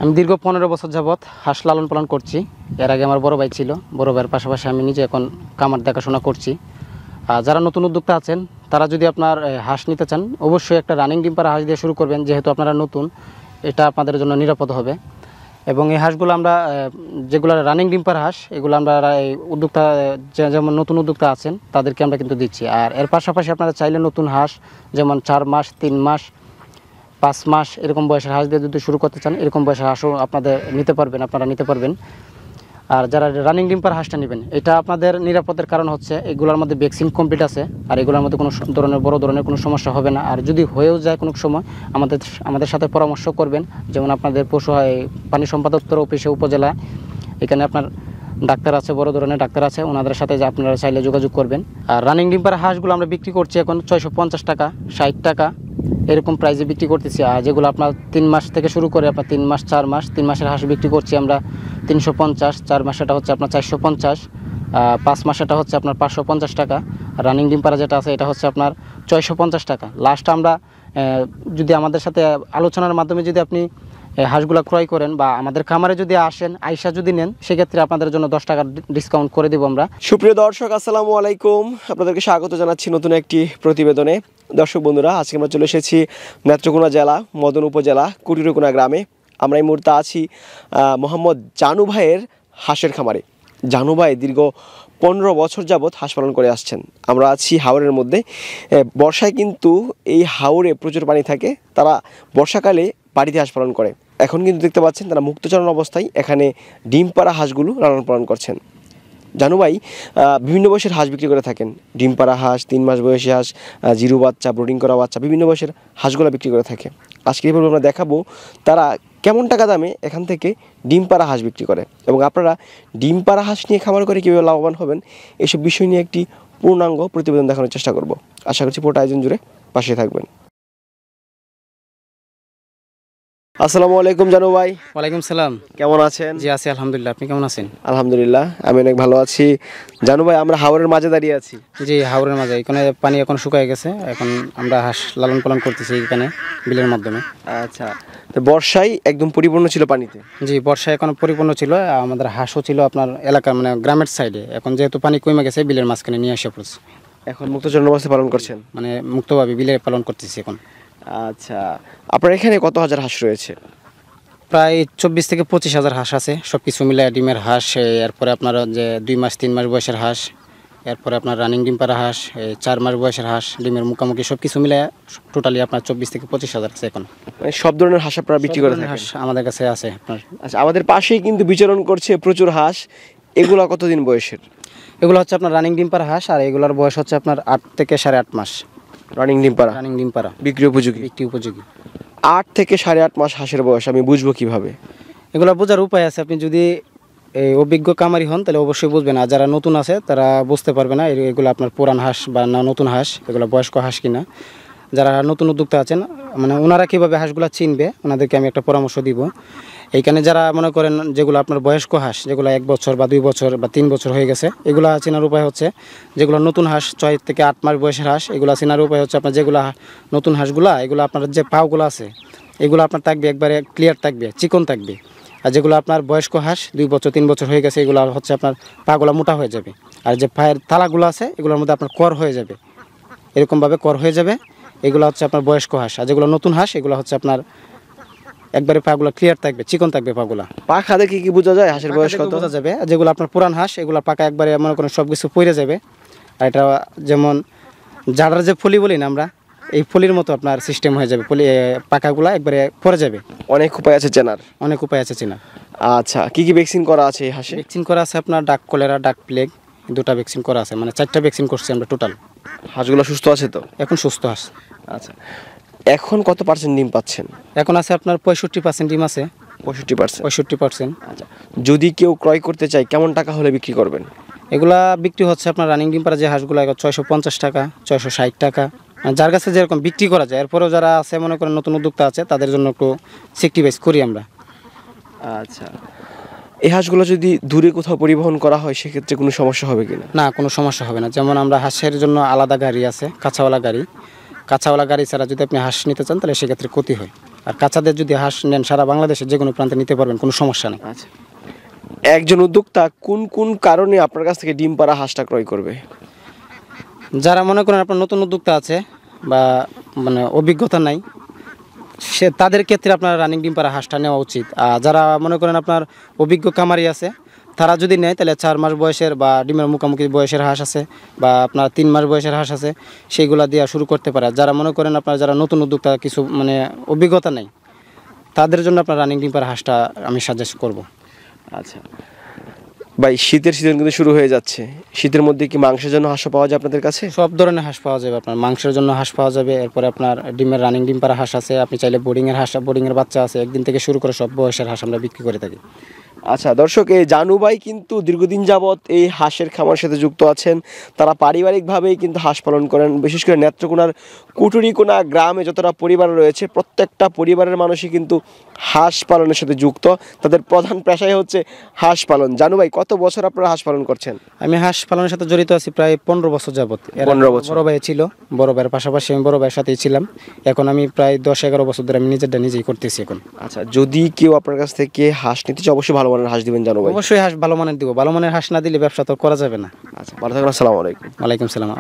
আমি দীর্ঘ 15 বছর যাবৎ হাঁস লালন পালন করছি। এর আগে আমার বড় ভাই ছিল, বড় ভাইয়ের পাশাপাশি আমি নিজে এখন খামার দেখাশোনা করছি। যারা নতুন উদ্যোক্তা আছেন তারা যদি আপনার হাঁস নিতে চান, অবশ্যই একটা রানিং ডিম পাড়া হাঁস দিয়ে শুরু করবেন, যেহেতু আপনারা নতুন, এটা আপনাদের জন্য নিরাপদ হবে। এবং এই হাঁসগুলো আমরা যেগুলো রানিং ডিম পাড়া হাঁস, এগুলো আমরা এই উদ্যোক্তা যেমন নতুন উদ্যোক্তা আছেন তাদেরকে আমরা কিন্তু দিচ্ছি। আর এর পাশাপাশি আপনারা চাইলে নতুন হাঁস যেমন 4 মাস, 3 মাস, 5 মাস এরকম বয়সের হাঁস দিয়ে যদি শুরু করতে চান, এরকম বয়সের হাঁসও আপনারা নিতে পারবেন। আর যারা রানিং ডিম পাড়া হাঁসটা নেবেন, এটা আপনাদের নিরাপদের কারণ হচ্ছে এগুলোর মধ্যে ভ্যাকসিন কমপ্লিট আছে, আর এগুলোর মধ্যে কোনো বড় ধরনের কোনো সমস্যা হবে না। আর যদি হয়েও যায় কোনো সময় আমাদের সাথে পরামর্শ করবেন। যেমন আপনাদের পশু পানি সম্পদ দপ্তর অফিসে উপজেলা, এখানে আপনার ডাক্তার আছে, বড় ধরনের ডাক্তার আছে, ওনাদের সাথে আপনারা চাইলে যোগাযোগ করবেন। আর রানিং ডিম পাড়া হাঁসগুলো আমরা বিক্রি করছি এখন 650 টাকা, 60 টাকা এরকম প্রাইসে বিক্রি করতেছি। আর যেগুলো আপনার 3 মাস থেকে শুরু করে আপনার 3 মাস, 4 মাস, 3 মাসের হাঁস বিক্রি করছি আমরা 350, 4 মাসেটা হচ্ছে আপনার 450, 5 মাসেটা হচ্ছে আপনার 550 টাকা। রানিং ডিম পাড়া যেটা আছে এটা হচ্ছে আপনার 650 টাকা। লাস্ট আমরা যদি আমাদের সাথে আলোচনার মাধ্যমে যদি আপনি হাঁসগুলো ক্রয় করেন বা আমাদের খামারে যদি আসেন, আইসা যদি নেন, সেক্ষেত্রে আপনাদের জন্য 10 টাকা ডিসকাউন্ট করে দেবো আমরা। সুপ্রিয় দর্শক, আসসালামু আলাইকুম। আপনাদেরকে স্বাগত জানাচ্ছি নতুন একটি প্রতিবেদনে। দর্শক বন্ধুরা, আজকে আমরা চলে এসেছি নেত্রকোনা জেলা মদন উপজেলা কুটিরকোনা গ্রামে। আমরা এই মুহূর্তে আছি মোহাম্মদ জানু ভাইয়ের হাঁসের খামারে। জানু ভাই দীর্ঘ 15 বছর যাবৎ হাঁস পালন করে আসছেন। আমরা আছি হাওরের মধ্যে। বর্ষায় কিন্তু এই হাওরে প্রচুর পানি থাকে, তারা বর্ষাকালে বাড়িতে হাঁস পালন করে। এখন কিন্তু দেখতে পাচ্ছেন তারা মুক্তচরণ অবস্থায় এখানে ডিম পাড়া হাঁসগুলো লালন পালন করছেন। জানু ভাই বিভিন্ন বয়সের হাঁস বিক্রি করে থাকেন। ডিম পাড়া হাঁস, 3 মাস বয়সী হাঁস, জিরো বাচ্চা, ব্রোডিং করা বাচ্চা, বিভিন্ন বয়সের হাঁসগুলো বিক্রি করে থাকে। আজকে এই পর্বে আমরা দেখাবো তারা কেমন টাকা দামে এখান থেকে ডিম পাড়া হাঁস বিক্রি করে, এবং আপনারা ডিম পাড়া হাঁস নিয়ে খামার করে কীভাবে লাভবান হবেন, এসব বিষয় নিয়ে একটি পূর্ণাঙ্গ প্রতিবেদন দেখানোর চেষ্টা করব। আশা করছি পুরোটা আয়োজন জুড়ে পাশে থাকবেন। আসসালামু আলাইকুম জানু ভাই। ওয়ালাইকুম সালাম। কেমন আছেন? জি আছি আলহামদুলিল্লাহ, আপনি কেমন আছেন? আলহামদুলিল্লাহ, আমি অনেক ভালো আছি। জানু ভাই, আমরা হাওরের মাঝে দাঁড়িয়ে আছি। জি, হাওরের মাঝে, এখানে পানি এখন শুকিয়ে গেছে, এখন আমরা হাঁস লালন পালন করতেছি এখানে বিলের মাধ্যমে। আচ্ছা, তো বর্ষায় একদম পরিপূর্ণ ছিল পানিতে? জি, বর্ষায় এখন পরিপূর্ণ ছিল। আমাদের হাঁসও ছিল আপনার এলাকার মানে গ্রামের সাইডে। এখন যেহেতু পানি কমে গেছে, বিলের মাঝখানে নিয়ে এসে পড়ছে। এখন মুক্তচরণ অবস্থায় পালন করছেন? মানে মুক্তভাবে বিলে পালন করতেছি এখন। আচ্ছা, আপনার এখানে কত হাজার হাঁস রয়েছে? প্রায় 24 থেকে 25 হাজার হাঁস আছে, সব কিছু মিলে। ডিমের হাঁস, এরপরে আপনার যে 2 মাস 3 মাস বয়সের হাঁস, এরপরে আপনার রানিং ডিম পাড়া হাঁস, 4 মাস বয়সের হাঁস, ডিমের মুখামুখি সব কিছু মিলে টোটালি আপনার 24 থেকে 25 হাজার আছে এখন। মানে সব ধরনের হাঁস আপনারা বিক্রি করে থাকেন? হাঁস আমাদের কাছে আছে আপনার। আচ্ছা, আমাদের পাশেই কিন্তু বিচরণ করছে প্রচুর হাঁস। এগুলো কতদিন বয়সের? এগুলো হচ্ছে আপনার রানিং ডিম পাড়া হাঁস, আর এগুলোর বয়স হচ্ছে আপনার 8 থেকে 8.5 মাস। রানিং ডিম পাড়া? রানিং ডিম পাড়া বিক্রি উপযোগী? বিক্রি উপযোগী। 8 থেকে 8.5 মাস হাঁসের বয়স আমি বুঝবো কিভাবে? এগুলো বোঝার উপায় আছে। আপনি যদি এই অভিজ্ঞ কামারি হন তাহলে অবশ্যই বুঝবেন। আর যারা নতুন আছে তারা বুঝতে পারবে না এগুলো আপনার পুরান হাঁস বা নতুন হাঁস, এগুলো বয়স্ক হাঁস কিনা। যারা নতুন উদ্যোক্তা আছেন, মানে ওনারা কীভাবে হাঁসগুলো চিনবে, ওনাদেরকে আমি একটা পরামর্শ দিব। এইখানে যারা মনে করেন যেগুলো আপনার বয়স্ক হাঁস, যেগুলো 1 বছর বা 2 বছর বা 3 বছর হয়ে গেছে, এগুলো চেনার উপায় হচ্ছে যেগুলো নতুন হাঁস 6 থেকে 8 মাস বয়সের হাঁস, এগুলো চেনার উপায় হচ্ছে আপনার যেগুলো নতুন হাঁসগুলো, এগুলো আপনার যে পাগুলো আছে এগুলো আপনার থাকবে একবারে ক্লিয়ার থাকবে, চিকন থাকবে। আর যেগুলো আপনার বয়স্ক হাঁস 2 বছর 3 বছর হয়ে গেছে, এগুলো হচ্ছে আপনার পাগুলো মোটা হয়ে যাবে। আর যে পায়ের থালাগুলো আছে এগুলোর মধ্যে আপনার কর হয়ে যাবে, এরকমভাবে কর হয়ে যাবে। এগুলো হচ্ছে আপনার বয়স্ক হাঁস। আর যেগুলো নতুন হাঁস এগুলো হচ্ছে আপনার একবারে পাগুলো ক্লিয়ার থাকবে, চিকন থাকবে পাগুলো। পাখা দেখে কি বোঝা যায় হাঁসের বয়স কত? বোঝা যাবে। আর যেগুলো আপনার পুরান হাঁস এগুলো পাকা একবারে মনে করেন সব কিছু পড়ে যাবে। আর এটা যেমন জাডার যে ফলি বলি না আমরা, এই ফলির মতো আপনার সিস্টেম হয়ে যাবে, ফলি পাকাগুলো একবারে পড়ে যাবে। অনেক উপায় আছে চেনার? অনেক উপায় আছে চেনার। আচ্ছা, কি কি ভ্যাকসিন করা আছে এই হাঁসে? ভ্যাকসিন করা আছে আপনার ডাক কলেরা, ডাক প্লেগ, 2টা ভ্যাকসিন করা আছে, মানে 4টা ভ্যাকসিন করছি আমরা টোটাল। হাঁসগুলো সুস্থ আছে তো? এখন সুস্থ হাঁস। আচ্ছা, এখন কত % ডিম পাচ্ছেন? এখন আছে আপনার 65% ডিম আছে। 65%? 65%। আচ্ছা, যদি কেউ ক্রয় করতে চায় কেমন টাকা হলে বিক্রি করবেন? এগুলা বিক্রি হচ্ছে আপনার রানিং ডিম পাড়া যে হাঁসগুলো 650 টাকা, 660 টাকা, যার কাছে যেরকম বিক্রি করা যায়। এরপরেও যারা আছে মনে করেন নতুন উদ্যোক্তা আছে, তাদের জন্য একটু সেক্টিভাইজ করি আমরা। আচ্ছা, এই হাঁসগুলো যদি দূরে কোথাও পরিবহন করা হয় সেক্ষেত্রে কোনো সমস্যা হবে কিনা? না, কোনো সমস্যা হবে না। যেমন আমরা হাঁসের জন্য আলাদা গাড়ি আছে, কাঁচাওয়ালা গাড়ি। কাঁচাওয়ালা গাড়ি ছাড়া যদি আপনি হাঁস নিতে চান তাহলে সেক্ষেত্রে ক্ষতি হয়। আর কাঁচাদের যদি হাঁস নেন সারা বাংলাদেশে যে কোনো প্রান্তে নিতে পারবেন, কোনো সমস্যা নেই। আচ্ছা, একজন উদ্যোক্তা কোন কোন কারণে আপনার কাছ থেকে ডিম পাড়া হাঁসটা ক্রয় করবে? যারা মনে করেন আপনার নতুন উদ্যোক্তা আছে বা মানে অভিজ্ঞতা নাই, তাদের ক্ষেত্রে আপনার রানিং ডিম পাড়া হাঁসটা নেওয়া উচিত। আর যারা মনে করেন আপনার অভিজ্ঞ খামারি আছে, তারা যদি নেয় তাহলে 4 মাস বয়সের বা ডিমের মুখোমুখি বয়সের হাঁস আছে বা আপনার 3 মাস বয়সের হাঁস আছে, সেইগুলা দিয়ে শুরু করতে পারে। যারা মনে করেন আপনার যারা নতুন উদ্যোক্তা, কিছু মানে অভিজ্ঞতা নেই, তাদের জন্য আপনার রানিং ডিম পাড়া হাঁসটা আমি সাজেস্ট করব। আচ্ছা ভাই, শীতের সিজন কিন্তু শুরু হয়ে যাচ্ছে। শীতের মধ্যে কি মাংসের জন্য হাঁস পাওয়া যায় আপনাদের কাছে? সব ধরনের হাঁস পাওয়া যাবে, আপনার মাংসের জন্য হাঁস পাওয়া যাবে, এরপরে আপনার ডিমের রানিং ডিম পাড়া হাঁস আছে, আপনি চাইলে বোর্ডিংয়ের হাঁস, বোর্ডিংয়ের বাচ্চা আছে, একদিন থেকে শুরু করে সব বয়সের হাঁস আমরা বিক্রি করে থাকি। আচ্ছা দর্শক, এই জানু ভাই কিন্তু দীর্ঘদিন যাবৎ এই হাঁসের খামার সাথে যুক্ত আছেন। তারা পারিবারিকভাবেই কিন্তু হাঁস পালন করেন। বিশেষ করে নেত্রকোনার কুটুরিকোনা গ্রামে যতটা পরিবার রয়েছে, প্রত্যেকটা পরিবারের মানুষই কিন্তু হাঁস পালনের সাথে যুক্ত। তাদের প্রধান পেশাই হচ্ছে হাঁস পালন। জানু ভাই, কত বছর আপনারা হাঁস পালন করছেন? আমি হাঁস পালনের সাথে জড়িত আছি প্রায় 15 বছর যাবত। 15 বছর। বড় ভাই ছিল, বড় ভাইয়ের পাশাপাশি আমি বড় ভাইয়ের সাথেই ছিলাম। এখন আমি প্রায় 10-11 বছর ধরে আমি নিজেরটা নিজেই করতেছি এখন। আচ্ছা, যদি কেউ আপনার কাছ থেকে হাঁস নিতে চায়, অবশ্যই ভালো মানের হাঁস দিবেন জানু ভাই। অবশ্যই হাঁস ভালো মানের দিব, ভালো মানের হাঁস না দিলে ব্যবসা তো করা যাবে না। আচ্ছা, ভালো থাকবেন। আসসালামু আলাইকুম। ওয়ালাইকুম সালাম।